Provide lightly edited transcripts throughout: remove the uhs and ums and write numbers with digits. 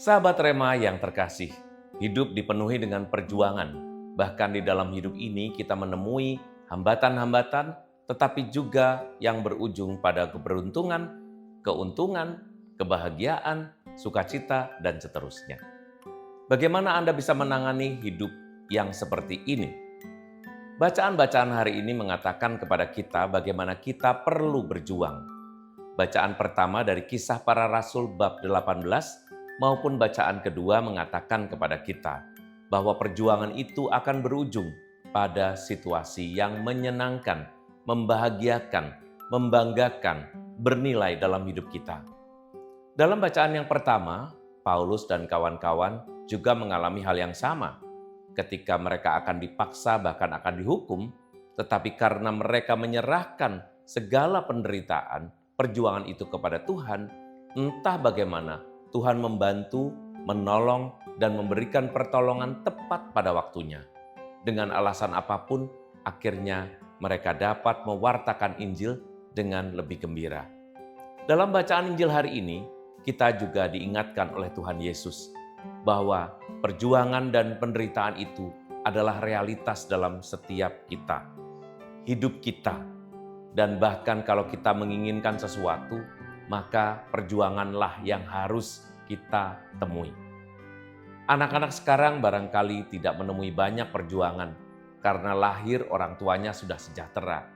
Sahabat Rema yang terkasih, hidup dipenuhi dengan perjuangan. Bahkan di dalam hidup ini kita menemui hambatan-hambatan, tetapi juga yang berujung pada keberuntungan, keuntungan, kebahagiaan, sukacita, dan seterusnya. Bagaimana Anda bisa menangani hidup yang seperti ini? Bacaan-bacaan hari ini mengatakan kepada kita bagaimana kita perlu berjuang. Bacaan pertama dari Kisah Para Rasul bab 18 maupun bacaan kedua mengatakan kepada kita bahwa perjuangan itu akan berujung pada situasi yang menyenangkan, membahagiakan, membanggakan, bernilai dalam hidup kita. Dalam bacaan yang pertama, Paulus dan kawan-kawan juga mengalami hal yang sama. Ketika mereka akan dipaksa bahkan akan dihukum, tetapi karena mereka menyerahkan segala penderitaan, perjuangan itu kepada Tuhan, entah bagaimana Tuhan membantu, menolong, dan memberikan pertolongan tepat pada waktunya. Dengan alasan apapun, akhirnya mereka dapat mewartakan Injil dengan lebih gembira. Dalam bacaan Injil hari ini, kita juga diingatkan oleh Tuhan Yesus bahwa perjuangan dan penderitaan itu adalah realitas dalam setiap kita, hidup kita. Dan bahkan kalau kita menginginkan sesuatu, maka perjuanganlah yang harus kita temui. Anak-anak sekarang barangkali tidak menemui banyak perjuangan karena lahir orang tuanya sudah sejahtera.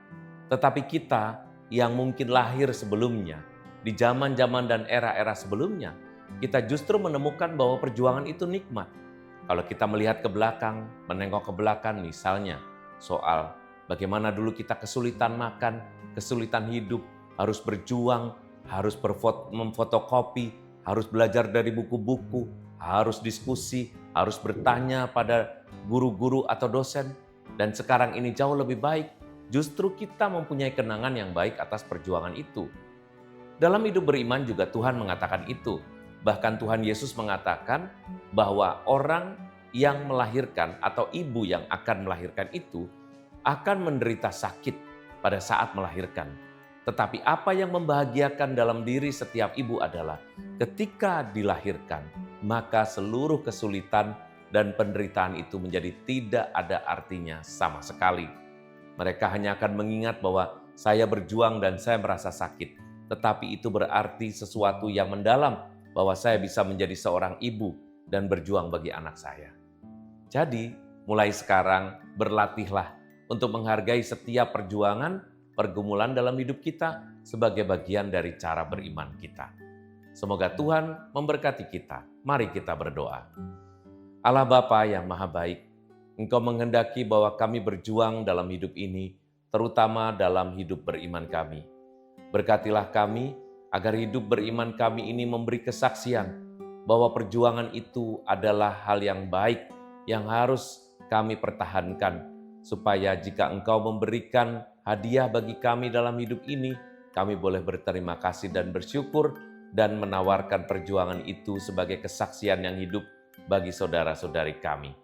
Tetapi kita yang mungkin lahir sebelumnya, di zaman-zaman dan era-era sebelumnya, kita justru menemukan bahwa perjuangan itu nikmat. Kalau kita melihat ke belakang, menengok ke belakang misalnya, soal bagaimana dulu kita kesulitan makan, kesulitan hidup, harus berjuang, harus memfotokopi, harus belajar dari buku-buku, harus diskusi, harus bertanya pada guru-guru atau dosen. Dan sekarang ini jauh lebih baik, justru kita mempunyai kenangan yang baik atas perjuangan itu. Dalam hidup beriman juga Tuhan mengatakan itu. Bahkan Tuhan Yesus mengatakan bahwa orang yang melahirkan atau ibu yang akan melahirkan itu akan menderita sakit pada saat melahirkan. Tetapi apa yang membahagiakan dalam diri setiap ibu adalah ketika dilahirkan, maka seluruh kesulitan dan penderitaan itu menjadi tidak ada artinya sama sekali. Mereka hanya akan mengingat bahwa saya berjuang dan saya merasa sakit, tetapi itu berarti sesuatu yang mendalam bahwa saya bisa menjadi seorang ibu dan berjuang bagi anak saya. Jadi, mulai sekarang berlatihlah untuk menghargai setiap perjuangan, pergumulan dalam hidup kita sebagai bagian dari cara beriman kita. Semoga Tuhan memberkati kita. Mari kita berdoa. Allah Bapa yang Maha Baik, Engkau menghendaki bahwa kami berjuang dalam hidup ini, terutama dalam hidup beriman kami. Berkatilah kami agar hidup beriman kami ini memberi kesaksian bahwa perjuangan itu adalah hal yang baik yang harus kami pertahankan, supaya jika Engkau memberikan hadiah bagi kami dalam hidup ini, kami boleh berterima kasih dan bersyukur dan menawarkan perjuangan itu sebagai kesaksian yang hidup bagi saudara-saudari kami.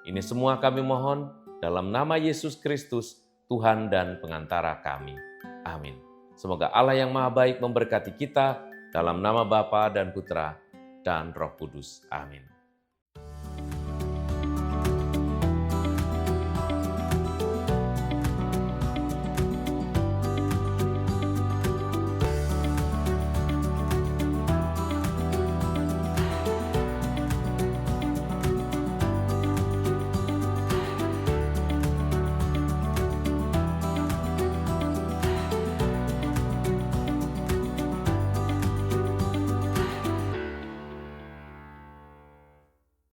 Ini semua kami mohon dalam nama Yesus Kristus, Tuhan dan pengantara kami. Amin. Semoga Allah yang Maha Baik memberkati kita dalam nama Bapa dan Putra dan Roh Kudus. Amin.